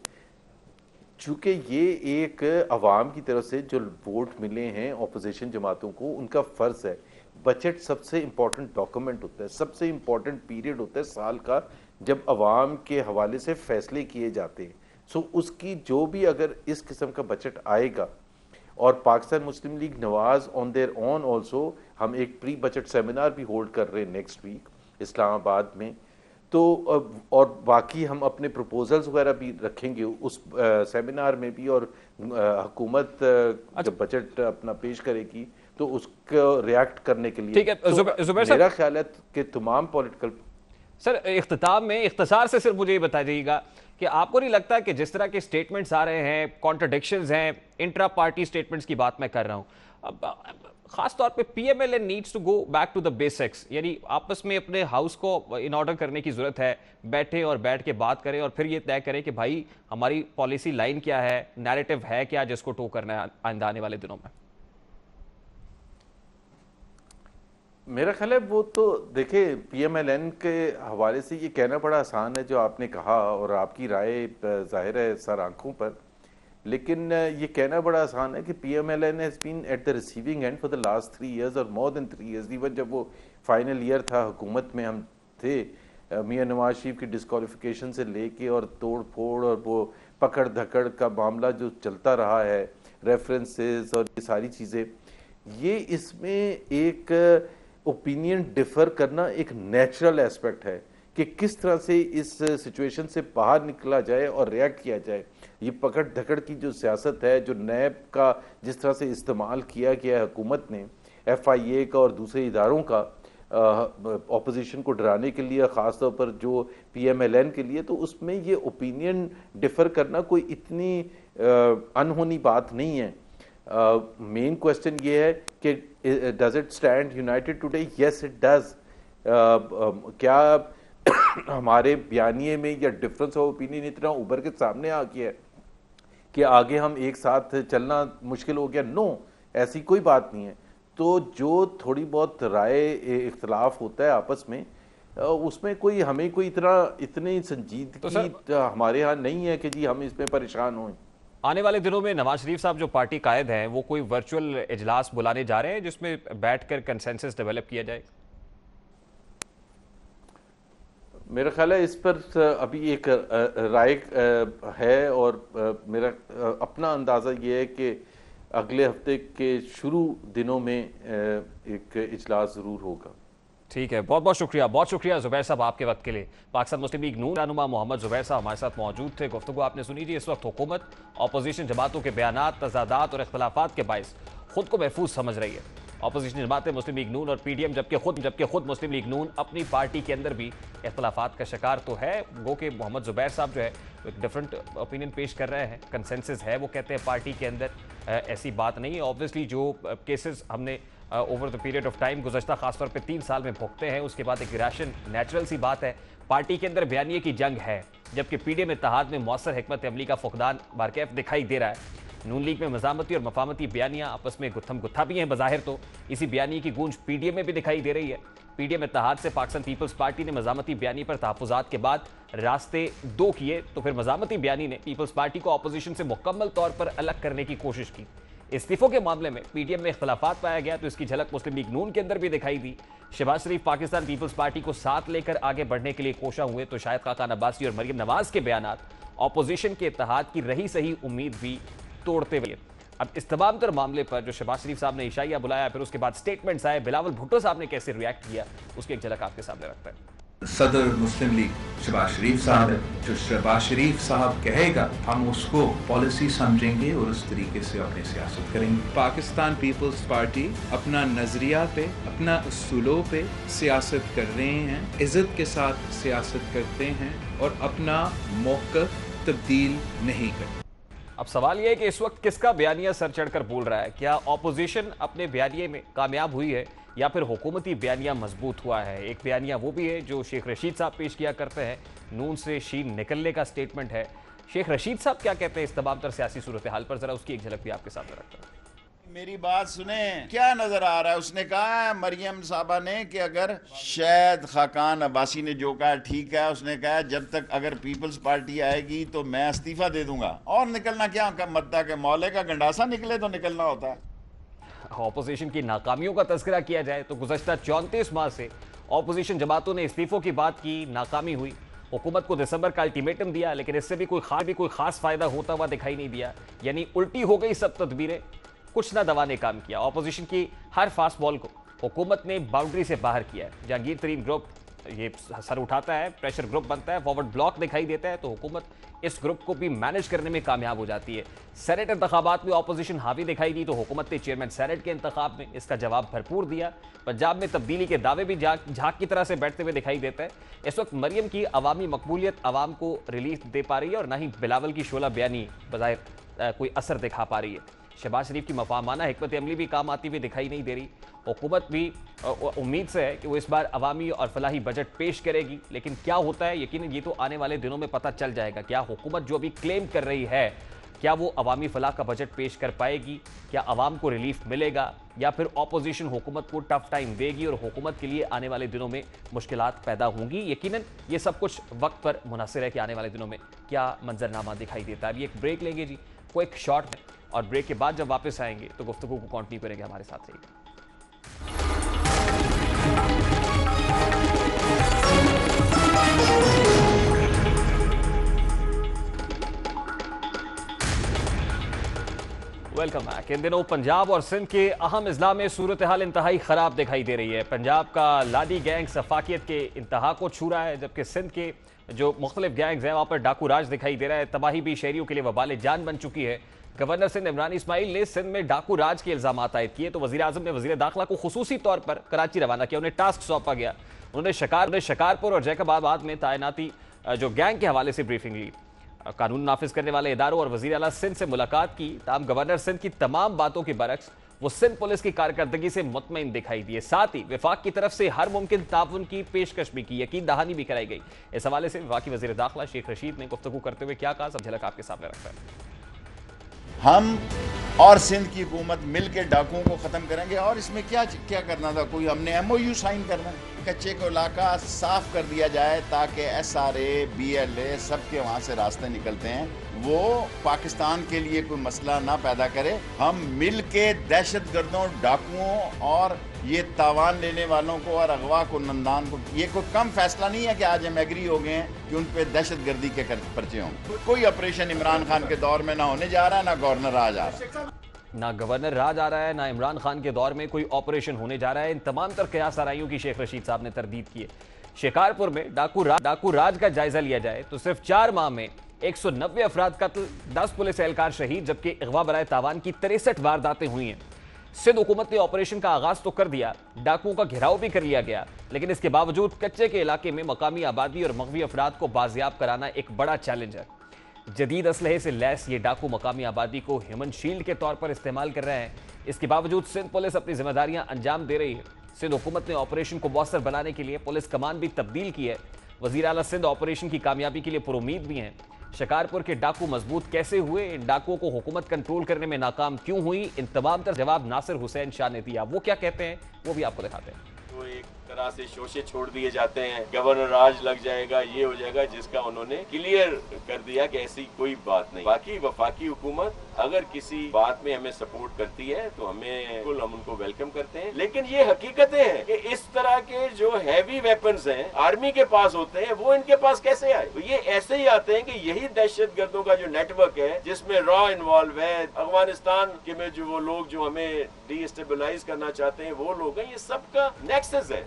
चूँकि ये एक अवाम की तरफ से जो वोट मिले हैं अपोजिशन जमातों को, उनका फ़र्ज़ है, बजट सबसे इम्पॉर्टेंट डॉक्यूमेंट होता है, सबसे इम्पॉर्टेंट पीरियड होता है साल का जब अवाम के हवाले से फ़ैसले किए जाते हैं। सो उसकी जो भी अगर इस किस्म का बजट आएगा, और Pakistan Muslim League Nawaz on there on also, हम एक प्री बजट सेमिनार भी होल्ड कर रहे हैं नेक्स्ट वीक इस्लामाबाद में, तो और बाकी हम अपने प्रपोजल्स वगैरह भी रखेंगे उस सेमिनार में भी, और हुकूमत जब बजट अपना पेश करेगी तो उसको रिएक्ट करने के लिए, ठीक है। तो मेरा ख्याल है कि तमाम पॉलिटिकल। सर, इख्तिताम में इख्तिसार से सिर्फ मुझे ये बताइएगा कि आपको नहीं लगता कि जिस तरह के स्टेटमेंट्स आ रहे हैं, कॉन्ट्रडिक्शंस हैं, इंट्रा पार्टी स्टेटमेंट्स की बात मैं कर रहा हूं, अब खास तौर पे PMLN needs to go back to the basics, यानी आपस में अपने हाउस को इन ऑर्डर करने की जरूरत है, बैठे और बैठ के बात करें और फिर ये तय करें कि भाई हमारी पॉलिसी लाइन क्या है, नैरेटिव है क्या जिसको टो करना है आने वाले दिनों में। मेरा ख्याल है वो तो देखिए, PMLN के हवाले से ये कहना बड़ा आसान है जो आपने कहा, और आपकी राय जाहिर है सर आंखों पर, लेकिन ये कहना बड़ा आसान है कि PMLN has been at the receiving end for the last 3 years और मोर देन 3 years। इवन जब वो फाइनल ईयर था हुकूमत में हम थे, मियां नवाज शरीफ की डिस्क्वालिफिकेशन से लेके और तोड़ फोड़ और वो पकड़ धकड़ का मामला जो चलता रहा है, रेफरेंसेस और ये सारी चीज़ें, ये इसमें एक ओपिनियन डिफर करना एक नेचुरल एस्पेक्ट है कि किस तरह से इस सिचुएशन से बाहर निकला जाए और रिएक्ट किया जाए। ये पकड़ धकड़ की जो सियासत है, जो नैब का जिस तरह से इस्तेमाल किया गया है हुकूमत ने, FIA का और दूसरे इदारों का ऑपोजिशन को डराने के लिए, ख़ासतौर पर जो PMLN के लिए, तो उसमें ये ओपिनियन डिफर करना कोई इतनी अनहोनी बात नहीं है। मेन क्वेश्चन ये है कि does it stand United today? Yes it does. क्या हमारे बयानिए में या डिफरेंस ऑफ ओपिनियन इतना उभर के सामने आ गया है कि आगे हम एक साथ चलना मुश्किल हो गया? नो, ऐसी कोई बात नहीं है। तो जो थोड़ी बहुत राय इख्तलाफ होता है आपस में, उसमें कोई हमें कोई इतनी संजीदगी हमारे यहाँ नहीं है कि जी हम इसमें परेशान हों। आने वाले दिनों में नवाज शरीफ साहब जो पार्टी कायद हैं वो कोई वर्चुअल इजलास बुलाने जा रहे हैं जिसमें बैठकर कंसेंसस डेवलप किया जाए? मेरा ख्याल है इस पर अभी एक राय है, और मेरा अपना अंदाज़ा ये है कि अगले हफ्ते के शुरू दिनों में एक इजलास ज़रूर होगा। ठीक है, बहुत बहुत शुक्रिया जुबैर साहब आपके वक्त के लिए। पाकिस्तान मुस्लिम लीग नून रहनुमा मोहम्मद जुबैर साहब हमारे साथ मौजूद थे। गुफ्तगू आपने सुनी थी। इस वक्त हुकूमत अपोजिशन जमातों के बयानात, तजादात और इख्तलाफात के बायस खुद को महफूज समझ रही है। अपोजिशन जमातें मुस्लिम लीग नून और पीडीएम जबकि खुद मुस्लिम लीग नून अपनी पार्टी के अंदर भी इख्तलाफात का शिकार तो है। गो के मोहम्मद जुबैर साहब जो है एक डिफरेंट ओपिनियन पेश कर रहे हैं। कंसेंसस है, वो कहते हैं पार्टी के अंदर ऐसी बात नहीं है। ऑब्वियसली जो केसेस हमने over the period of time गुज़श्ता खासतौर पे 3 साल में भुगते हैं, उसके बाद एक रिएक्शन नेचुरल सी बात है। पार्टी के अंदर बयानिए की जंग है, जबकि पीडीएम इत्तेहाद में मौसर हिकमत अमली का फुकदान बारकैफ दिखाई दे रहा है। नून लीग में मजामती और मफामती बयानियां आपस में गुत्थम गुत्था भी हैं बज़ाहिर, तो इसी बयानी की गूंज पीडीएम में भी दिखाई दे रही है। पीडीएम इत्तेहाद से पाकिस्तान पीपल्स पार्टी ने मजामती बयानी पर तहफ़्फ़ुज़ात के बाद रास्ते 2 किए, तो फिर मजामती बयानी ने पीपल्स पार्टी को अपोजिशन से मुकम्मल तौर पर अलग करने की कोशिश की। इस्तीफों के मामले में पीडीएम में इख्तलाफात पाया गया, तो इसकी झलक मुस्लिम लीग नून के अंदर भी दिखाई दी। शहबाज शरीफ पाकिस्तान पीपल्स पार्टी को साथ लेकर आगे बढ़ने के लिए कोशा हुए, तो शायद खाकान अब्बासी और मरियम नवाज के बयानात अपोजिशन के इत्तेहाद की रही सही उम्मीद भी तोड़ते हुए। अब इस तमाम तर मामले पर जो शहबाज शरीफ साहब ने इशाइया बुलाया, फिर उसके बाद स्टेटमेंट्स आए, बिलावल भुट्टो साहब ने कैसे रिएक्ट किया, उसकी एक झलक आपके सामने रखता है। सदर मुस्लिम लीग शहबाज शरीफ साहब है, जो शहबाज शरीफ साहब कहेगा हम उसको पॉलिसी समझेंगे और उस तरीके से अपनी सियासत करेंगे। पाकिस्तान पीपल्स पार्टी अपना नजरिया पे, अपना उसूलों पे सियासत कर रहे हैं, इज्जत के साथ सियासत करते हैं और अपना मौक़िफ़ तब्दील नहीं करते। अब सवाल यह है कि इस वक्त किसका बयानिया सर चढ़कर बोल रहा है? क्या ऑपोजिशन अपने बयानिए में कामयाब हुई है या फिर हुकूमती बयानिया मजबूत हुआ है? एक बयानिया वो भी है जो शेख रशीद साहब पेश किया करते हैं, नून से शीन निकलने का स्टेटमेंट है। शेख रशीद साहब क्या कहते हैं इस तमाम तर सियासी सूरत हाल पर, जरा उसकी एक झलक भी आपके सामने रखता है। मेरी बात सुने, क्या नजर आ रहा है? उसने कहा है मरियम साहबा ने कि अगर शायद खाकान अब्बासी ने जो कहा ठीक है, उसने कहा जब तक अगर पीपल्स पार्टी आएगी तो मैं इस्तीफा दे दूंगा। और निकलना क्या मद्दा के मौले का गंडासा निकले तो निकलना होता है। ऑपोजिशन की नाकामियों का तज़किरा किया जाए तो गुज़श्ता 34 माह से ऑपोजिशन जमातों ने इस्तीफों की बात की, नाकामी हुई। हुकूमत को दिसंबर का अल्टीमेटम दिया, लेकिन इससे भी कोई खास फायदा होता हुआ दिखाई नहीं दिया, यानी उल्टी हो गई सब तदबीरें, कुछ ना दवा ने काम किया। ऑपोजिशन की हर फास्ट बॉल को हुकूमत ने बाउंड्री से बाहर किया है। जहांगीर तरीन ग्रुप ये सर उठाता है, प्रेशर ग्रुप बनता है, फॉरवर्ड ब्लॉक दिखाई देता है, तो हुकूमत इस ग्रुप को भी मैनेज करने में कामयाब हो जाती है। सेनेट इंतखाबात में ऑपोजिशन हावी दिखाई दी, तो हुकूमत ने चेयरमैन सेनेट के इंतखाब में इसका जवाब भरपूर दिया। पंजाब में तब्दीली के दावे भी झांक की तरह से बैठते हुए दिखाई देता है। इस वक्त मरियम की अवामी मकबूलियत आवाम को रिलीफ दे पा रही है और ना ही बिलावल की शोला बयानी बज़ाहिर कोई असर दिखा पा रही है। शहबाज शरीफ की मफामाना हिकमत अमली भी काम आती हुई दिखाई नहीं दे रही। हुकूमत भी उम्मीद से है कि वो इस बार अवामी और फलाही बजट पेश करेगी, लेकिन क्या होता है यकीनन ये तो आने वाले दिनों में पता चल जाएगा। क्या हुकूमत जो अभी क्लेम कर रही है, क्या वो अवामी फलाह का बजट पेश कर पाएगी? क्या अवाम को रिलीफ मिलेगा या फिर ऑपोजिशन हुकूमत को टफ टाइम देगी और हुकूमत के लिए आने वाले दिनों में मुश्किलात पैदा होंगी? यकीनन ये सब कुछ वक्त पर मुनहसर है कि आने वाले दिनों में क्या मंजरनामा दिखाई देता है। अभी एक ब्रेक लेंगे जी, क्विक शॉर्ट में, और ब्रेक के बाद जब वापस आएंगे तो गुफ्तगू को कंटिन्यू करेंगे। हमारे साथ रहिए। Welcome back. इन दिनों पंजाब और सिंध के अहम अजला में सूरत हाल इंतहाई खराब दिखाई दे रही है। पंजाब का लाडी गैंग सफाकियत के इंतहा को छू रहा है, जबकि सिंध के जो मुख्तलिफ गैंग्स हैं वहाँ पर डाकू राज दिखाई दे रहा है। तबाही भी शहरियों के लिए वबाल जान बन चुकी है। गवर्नर सिंध इमरान इस्माइल ने सिंध में डाकू राज के इल्जाम आयद किए, तो वज़ीर आज़म ने वज़ीर दाखिला को खुसूसी तौर पर कराची रवाना किया। उन्हें टास्क सौंपा गया। उन्होंने शिकारपुर और जैकबाबाद में तैनाती जो गैंग के हवाले से ब्रीफिंग ली। कानून नाफिज करने वाले इदारों और वज़ीर आला सिंध से मुलाकात की। ताम गवर्नर सिंध की तमाम बातों के बरक्स वो सिंध पुलिस की कारकर्दगी से मुतमईन दिखाई दिए। साथ ही विफाक की तरफ से हर मुमकिन ताउन की पेशकश भी की, यकीन दहानी भी कराई गई। इस हवाले से विफाकी वज़ीर दाखिला शेख रशीद ने गुफ्तगू करते हुए क्या कहा, सब झलक आपके सामने रखता है। हम और सिंध की हुकूमत मिल के डाकुओं को ख़त्म करेंगे। और इसमें क्या क्या करना था, कोई हमने MOU साइन करना है, कच्चे को इलाका साफ कर दिया जाए ताकि SRA BLA सबके वहाँ से रास्ते निकलते हैं, वो पाकिस्तान के लिए कोई मसला ना पैदा करे। हम मिल के दहशत गर्दों, डाकुओं और ये तावान लेने वालों को और अगवा को, नंदान को, ये कोई कम फैसला नहीं है कि आज हम एग्री हो गए हैं कि उन पे दहशत गर्दी के पर्चे हों। कोई ऑपरेशन इमरान खान के दौर में ना होने जा रहा है, ना गवर्नर राज आ रहा है, ना गवर्नर राज आ रहा है, ना इमरान खान के दौर में कोई ऑपरेशन होने जा रहा है। इन तमाम तर कयास आराइयों की शेख रशीद साहब ने तरदीद की है। शिकारपुर में डाकू राज का जायजा लिया जाए तो सिर्फ 4 माह में 190 अफराद कत्ल, 10 पुलिस एहलकार शहीद, जबकि अगवा बराए तावान की 63 वारदातें हुई हैं। सिंध हुकूमत ने ऑपरेशन का आगाज तो कर दिया, डाकुओं का घेराव भी कर लिया गया, लेकिन इसके बावजूद कच्चे के इलाके में मकामी आबादी और मगवी अफराद को बाजियाब कराना एक बड़ा चैलेंज है। जदीद असलहे से लैस ये डाकू मकामी आबादी को ह्यूमन शील्ड के तौर पर इस्तेमाल कर रहे हैं। इसके बावजूद सिंध पुलिस अपनी जिम्मेदारियां अंजाम दे रही है। सिंध हुकूमत ने ऑपरेशन को मौसर बनाने के लिए पुलिस कमान भी तब्दील की है। वजीर आला सिंध ऑपरेशन की कामयाबी के लिए पुरुमीद भी हैं। शिकारपुर के डाकू मजबूत कैसे हुए, इन डाकुओं को हुकूमत कंट्रोल करने में नाकाम क्यों हुई, इन तमाम तर जवाब नासिर हुसैन शाह ने दिया। वो क्या कहते हैं वो भी आपको दिखाते हैं। तो एक तरह से शोशे छोड़ दिए जाते हैं, गवर्नर राज लग जाएगा, ये हो जाएगा, जिसका उन्होंने क्लियर कर दिया कि ऐसी कोई बात नहीं। बाकी वफाकी हुकूमत अगर किसी बात में हमें सपोर्ट करती है तो हम उनको वेलकम करते हैं, लेकिन ये हकीकतें हैं कि इस तरह के जो हैवी वेपन्स हैं आर्मी के पास होते हैं, वो इनके पास कैसे आए? तो ये ऐसे ही आते हैं कि यही दहशत गर्दों का जो नेटवर्क है जिसमें रॉ इन्वॉल्व है, अफगानिस्तान के में जो वो लोग जो हमें डीस्टेबलाइज करना चाहते हैं वो लोग हैं, ये सबका नेक्सस है।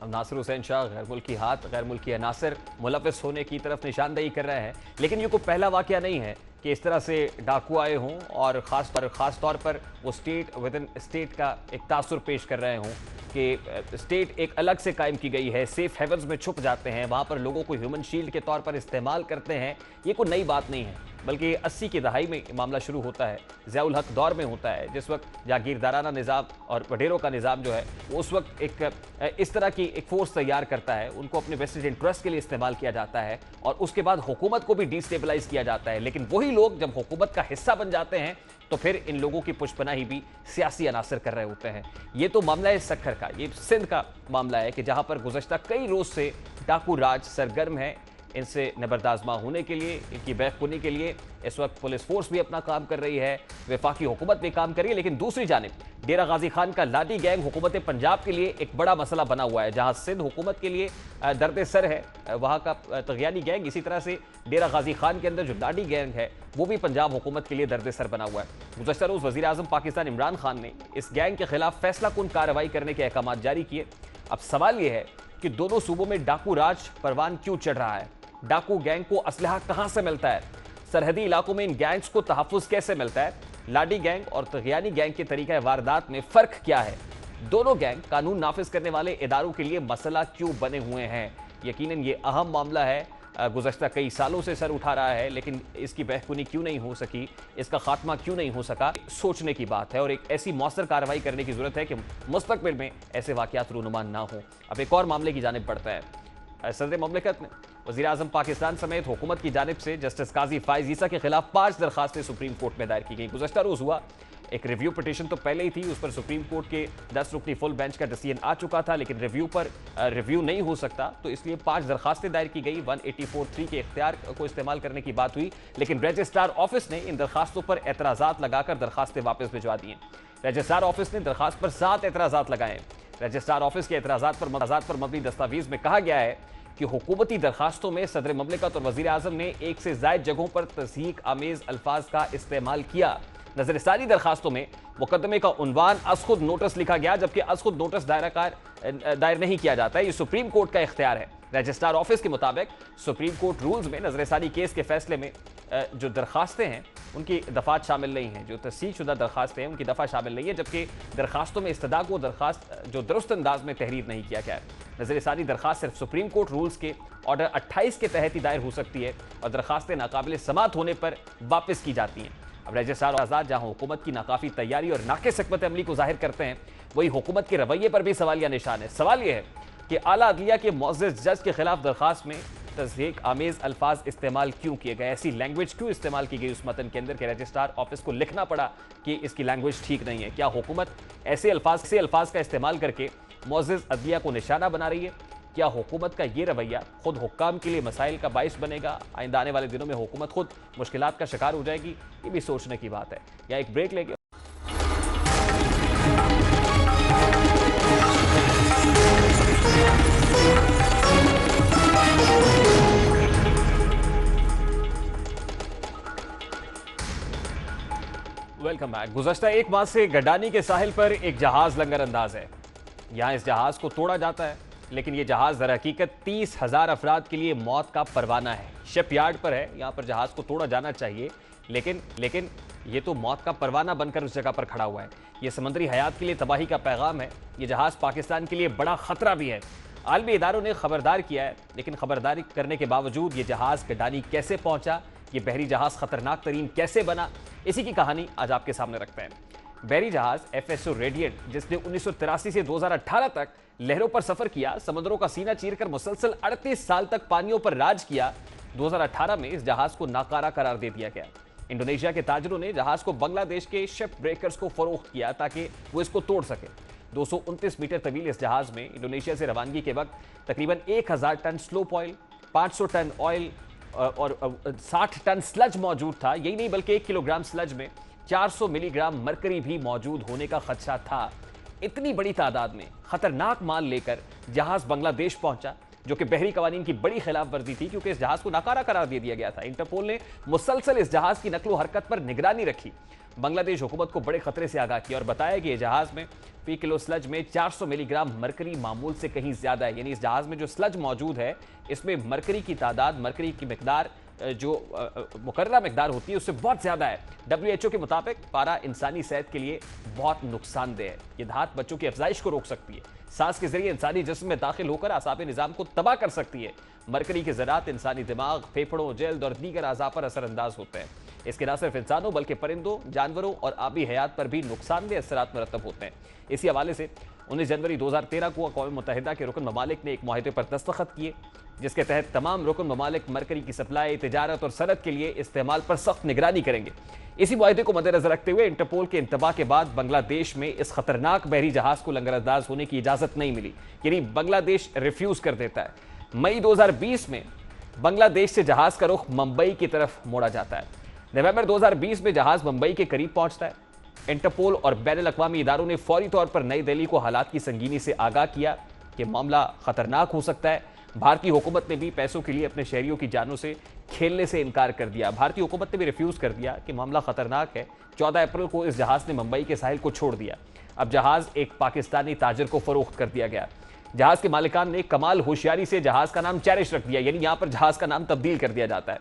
नासिर हुसैन शाह गैर मुल्की हाथ, गैर मुल्की अनासर मुलविस होने की तरफ निशानदेही कर रहे हैं, लेकिन ये कोई पहला वाकया नहीं है कि इस तरह से डाकू आए हों और ख़ास तौर पर वो स्टेट विद इन स्टेट का एक तासुर पेश कर रहे हों कि स्टेट एक अलग से कायम की गई है, सेफ हेवन्स में छुप जाते हैं, वहाँ पर लोगों को ह्यूमन शील्ड के तौर पर इस्तेमाल करते हैं। ये कोई नई बात नहीं है, बल्कि 80 की दहाई में मामला शुरू होता है, ज़ियाउल हक दौर में होता है, जिस वक्त जागीरदाराना निज़ाम और वडेरों का निज़ाम जो है वो उस वक्त एक इस तरह की एक फोर्स तैयार करता है, उनको अपने वेस्टेड इंटरेस्ट के लिए इस्तेमाल किया जाता है और उसके बाद हुकूमत को भी डिस्टेबलाइज किया जाता है। लेकिन वही लोग जब हुकूमत का हिस्सा बन जाते हैं तो फिर इन लोगों की पुष्पनाही भी सियासी अनासर कर रहे होते हैं। ये तो मामला है सक्खर का, ये सिंध का मामला है कि जहां पर गुज़श्ता कई रोज से डाकू राज सरगर्म है। इनसे नबरदाजमा होने के लिए, इनकी बैककुनी के लिए इस वक्त पुलिस फोर्स भी अपना काम कर रही है, वफाकी हुकूमत भी काम कर रही है, लेकिन दूसरी जानिब डेरा गाजी खान का लाडी गैंग हुकूमत पंजाब के लिए एक बड़ा मसला बना हुआ है। जहां सिंध हुकूमत के लिए दर्द सर है वहां का तगियानी गैंग, इसी तरह से डेरा गाजी खान के अंदर जो लाडी गैंग है वो भी पंजाब हुकूमत के लिए दर्द सर बना हुआ है। गुज़श्ता रोज़ वज़ीर आज़म पाकिस्तान इमरान खान ने इस गैंग के खिलाफ फैसला कुन कार्रवाई करने के अहकाम जारी किए। अब सवाल यह है कि दोनों सूबों में डाकू राज परवान क्यों चढ़ रहा है, डाकू गैंग को असलहा कहां से मिलता है, सरहदी इलाकों में इन गैंग्स को तहफ़्फ़ुज़ कैसे मिलता है, लाडी गैंग और तगियानी गैंग के तरीक़ा वारदात में फ़र्क क्या है, दोनों गैंग कानून नाफिज करने वाले इदारों के लिए मसला क्यों बने हुए हैं। यकीनन ये अहम मामला है, गुज़श्ता कई सालों से सर उठा रहा है, लेकिन इसकी बहकुनी क्यों नहीं हो सकी, इसका खात्मा क्यों नहीं हो सका, सोचने की बात है और एक ऐसी मौसर कार्रवाई करने की ज़रूरत है कि मुस्तक़बिल में ऐसे वाक़यात रूनुमा ना हो। अब एक और मामले की जानिब बढ़ता है। सदर ममलिकत ने वज़ीर आज़म पाकिस्तान समेत हुकूमत की जानिब से जस्टिस काजी फ़ाइज़ ईसा के खिलाफ 5 दरखास्तें सुप्रीम कोर्ट में दायर की गई। गुज़श्ता रोज़ हुआ एक रिव्यू पिटीशन तो पहले ही थी, उस पर सुप्रीम कोर्ट के 10 रुकनी फुल बेंच का डिसीजन आ चुका था, लेकिन रिव्यू नहीं हो सकता, तो इसलिए 5 दरखास्तें दायर की गई। 184(3) के इख्तियार को इस्तेमाल करने की बात हुई, लेकिन रजिस्ट्रार ऑफिस ने इन दरखास्तों पर एतराज़ात लगाकर दरखास्तें वापस भिजवा दी। रजिस्ट्रार ऑफिस ने दरखास्त पर 7 एतराज़ात लगाए। रजिस्ट्रार ऑफिस के एतराज़ात पर मबनी दस्तावेज़ में कहा गया है कि हुकूमती दरखास्तों में सदर ममलिकत और वज़ीर आज़म ने 1 से ज़ायद जगहों पर तस्दीक आमेज़ अल्फाज का इस्तेमाल किया। नजरसानी दरखास्तों में मुकदमे का उन्वान अज़-खुद नोटिस लिखा गया, जबकि अज़-खुद नोटिस दायर नहीं किया जाता है, ये सुप्रीम कोर्ट का इख्तियार है। रजिस्ट्रार ऑफिस के मुताबिक सुप्रीम कोर्ट रूल्स में नजरसानी केस के फैसले में जो दरखास्तें हैं उनकी दफ़ात शामिल नहीं हैं, जो तस्दीक शुदा दरखास्तें हैं उनकी दफ़ा शामिल नहीं है, जबकि दरखास्तों में इस्तदा को दरखास्त जो दुरुस्त अंदाज में तहरीर नहीं किया गया है। नजरसानी दरखास्त सिर्फ सुप्रीम कोर्ट रूल्स के ऑर्डर 28 के तहत ही दायर हो सकती है और दरखास्तें नाकाबिल समात होने पर वापस की जाती हैं। अब रजिस्ट्रार आज़ाद जहां हुकूमत की नाकाफी तैयारी और नाक़िस हिकमत अमली को जाहिर करते हैं, वही हुकूमत के रवैये पर भी सवालिया निशान है। सवाल यह है कि आला अदलिया के मुअज़्ज़ज़ जज के खिलाफ दरखास्त में तस्दीक आमेज अल्फाज इस्तेमाल क्यों किए गए, ऐसी लैंग्वेज क्यों इस्तेमाल की गई उस मतन के अंदर कि रजिस्ट्रार ऑफिस को लिखना पड़ा कि इसकी लैंग्वेज ठीक नहीं है। क्या हुकूमत ऐसे अल्फाज का इस्तेमाल करके मुअज़्ज़िज़ अदलिया को निशाना बना रही है? क्या हुकूमत का ये रवैया खुद हुक्काम के लिए मसाइल का बाइस बनेगा? आइंदा आने वाले दिनों में हुकूमत खुद मुश्किलात का शिकार हो जाएगी? ये भी सोचने की बात है। या एक ब्रेक लेंगे। Welcome back. गुज़श्ता एक माह से गडानी के साहिल पर एक जहाज लंगर अंदाज है। यहाँ इस जहाज को तोड़ा जाता है, लेकिन ये जहाज दर हकीकत 30,000 अफराद के लिए मौत का परवाना है। शिप यार्ड पर है, यहाँ पर जहाज को तोड़ा जाना चाहिए, लेकिन ये तो मौत का परवाना बनकर उस जगह पर खड़ा हुआ है। ये समुद्री हयात के लिए तबाही का पैगाम है। ये जहाज पाकिस्तान के लिए बड़ा खतरा भी है। आलमी इदारों ने खबरदार किया है, लेकिन खबरदारी करने के बावजूद ये जहाज गडानी कैसे पहुंचा, ये बहरी जहाज खतरनाक तरीन कैसे बना, इसी की कहानी आज आपके सामने रखते हैं। बहरी जहाज FSO रेडिएंट, जिसने 1983 से 2018 तक लहरों पर सफर किया, समुद्रों का सीना चीरकर मुसलसल 38 साल तक पानियों पर राज किया, 2018 में इस जहाज को नाकारा करार दे दिया गया। इंडोनेशिया के ताजरों ने जहाज को बांग्लादेश के शिप ब्रेकर्स को फरोख्त किया ताकि वो इसको तोड़ सके। 229 मीटर तवील इस जहाज में इंडोनेशिया से रवानगी के वक्त तकरीबन 1000 ton slope oil, 500 ton oil और 60 टन स्लज मौजूद था। यही नहीं बल्कि 1 किलोग्राम स्लज में 400 मिलीग्राम मरकरी भी मौजूद होने का खदशा था। इतनी बड़ी तादाद में खतरनाक माल लेकर जहाज बांग्लादेश पहुंचा, जो कि बहरी कवानीन की बड़ी खिलाफ वर्जी थी, क्योंकि इस जहाज को नाकारा करार दे दिया गया था। इंटरपोल ने मुसलसल इस जहाज की नकलो हरकत पर निगरानी रखी, बांग्लादेश हुकूमत को बड़े खतरे से आगाह किया और बताया कि यह जहाज में फी किलो स्लज में 400 मिलीग्राम मरकरी मामूल से कहीं ज्यादा है। यानी इस जहाज में जो स्लज मौजूद है, इसमें मरकरी की तादाद, मरकरी की मिकदार जो मुकर्ररा मिकदार होती है उससे बहुत ज्यादा है। WHO के मुताबिक पारा इंसानी सेहत के लिए बहुत नुकसानदेह है। ये धात बच्चों की अफजाइश को रोक सकती है, सांस के जरिए इंसानी जिस्म में दाखिल होकर आसाब निज़ाम को तबाह कर सकती है। मरकरी के ज़रात इंसानी दिमाग, फेफड़ों, जल्द और दीगर अज़ा पर असरअंदाज होते हैं। इसके न सिर्फ इंसानों बल्कि परिंदों, जानवरों और आबी हयात पर भी नुकसानदेह असरात मरतब होते हैं। इसी हवाले से 19 जनवरी 2013 को अक़वाम मुत्तहिदा के रुकन ममालिक ने एक मुआहदे पर दस्तखत किए, जिसके तहत तमाम रुकन ममालिक मरकरी की सप्लाई, तिजारत और सनत के लिए इस्तेमाल पर सख्त निगरानी करेंगे। इसी मुआहदे को मद्देनजर रखते हुए इंटरपोल के इंतबा के बाद बांग्लादेश में इस खतरनाक बहरी जहाज को लंगरअंदाज होने की इजाजत नहीं मिली, यानी बांग्लादेश रिफ्यूज कर देता है। मई 2020 में बांग्लादेश से जहाज का रुख मुंबई की तरफ मोड़ा जाता है। नवंबर 2020 में जहाज मुंबई के करीब पहुंचता है। इंटरपोल और बैनुल अक़वामी इदारों ने फौरी तौर पर नई दिल्ली को हालात की संगीनी से आगाह किया कि मामला खतरनाक हो सकता है। भारतीय हुकूमत ने भी पैसों के लिए अपने शहरियों की जानों से खेलने से इनकार कर दिया। भारतीय हुकूमत ने भी रिफ्यूज कर दिया कि मामला खतरनाक है। 14 अप्रैल को इस जहाज ने मुंबई के साहिल को छोड़ दिया। अब जहाज एक पाकिस्तानी ताजर को फरोख्त कर दिया गया। जहाज के मालिकान ने कमाल होशियारी से जहाज का नाम चेरिश रख दिया, यानी यहां पर जहाज का नाम तब्दील कर दिया जाता है।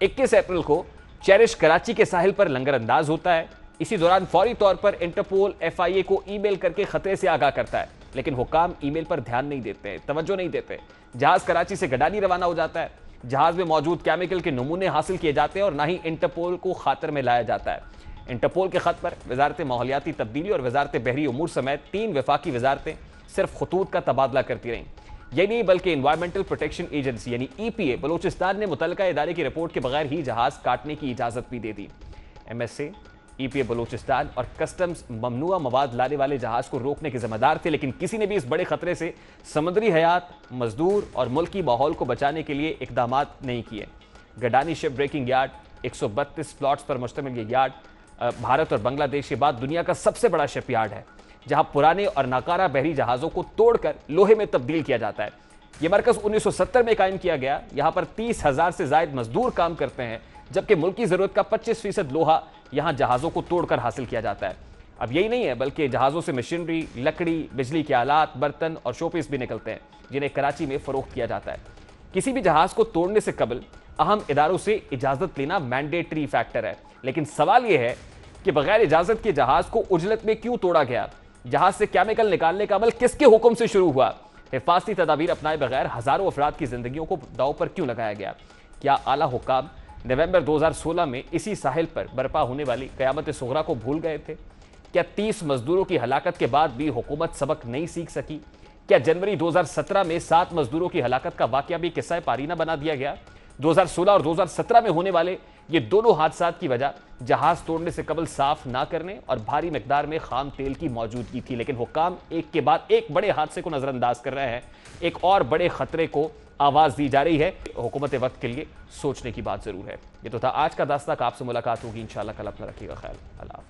21 अप्रैल को चेरिश कराची के साहिल पर लंगर अंदाज होता है। इसी दौरान फौरी तौर पर इंटरपोल FIA को ईमेल करके खतरे से आगाह करता है, लेकिन हुक्काम ईमेल पर ध्यान नहीं देते, तवज्जो नहीं देते। जहाज कराची से गडानी रवाना हो जाता है। जहाज में मौजूद केमिकल के नमूने हासिल किए जाते हैं और ना ही इंटरपोल को खातर में लाया जाता है। इंटरपोल के खत पर वजारत माहौलियाती तब्दीली और वजारत बहरी उमूर समेत 3 वफाकी वजारतें सिर्फ खतूत का तबादला करती रहीं। यही नहीं बल्कि इन्वायरमेंटल प्रोटेक्शन एजेंसी यानी EPA बलोचिस्तान ने मुतल्लिका इदारे की रिपोर्ट के बगैर ही जहाज काटने की इजाजत भी दे दी। MSA, EPA बलोचिस्तान और कस्टम्स ममनुआ मवाद लाने वाले जहाज को रोकने के जिम्मेदार थे, लेकिन किसी ने भी इस बड़े खतरे से समुद्री हयात, मजदूर और मुल्की माहौल को बचाने के लिए इकदाम नहीं किए। Gadani ship breaking yard 132 plots पर मुश्तमिल ये यार्ड भारत और बांग्लादेश के बाद दुनिया का सबसे बड़ा शिप यार्ड है, जहां पुराने और नाकारा बहरी जहाजों को तोड़कर लोहे में तब्दील किया जाता है। यह मरकज 1970 में कायम किया गया। यहां पर 30,000 से ज्यादा मजदूर काम करते हैं, जबकि मुल्क की जरूरत का 25% लोहा यहां जहाजों को तोड़कर हासिल किया जाता है। अब यही नहीं है बल्कि जहाजों से मशीनरी, लकड़ी, बिजली के आलात, बर्तन और शोपीस भी निकलते हैं, जिन्हें कराची में फरोख्त किया जाता है। किसी भी जहाज को तोड़ने से कबल अहम इदारों से इजाजत लेना मैंडेटरी फैक्टर है, लेकिन सवाल यह है कि बगैर इजाजत के जहाज को उजलत में क्यों तोड़ा गया? जहाज से केमिकल निकालने का अमल किसके हुक्म से शुरू हुआ? हिफाजती तदाबीर अपनाए बगैर हजारों अफराद की जिंदगियों को दांव पर क्यों लगाया गया? क्या आला हुक्काम नवंबर 2016 में इसी साहिल पर बर्पा होने वाली क़यामत सुगरा को भूल गए थे? क्या 30 मजदूरों की हलाकत के बाद भी हुकूमत सबक नहीं सीख सकी? क्या जनवरी 2017 में 7 मजदूरों की हलाकत का वाकया भी किस्सा पारीना बना दिया गया? 2016 और 2017 में होने वाले ये दोनों हादसा की वजह जहाज तोड़ने से कबल साफ ना करने और भारी मिकदार में खाम तेल की मौजूदगी थी। लेकिन हुक्काम एक के बाद एक बड़े हादसे को नजरअंदाज कर रहे हैं, एक और बड़े खतरे को आवाज दी जा रही है। हुकूमत वक्त के लिए सोचने की बात जरूर है। ये तो था आज का दास्ताक। आपसे मुलाकात होगी इंशाल्लाह कल। अपना रखिएगा ख्याल। अल्लाह।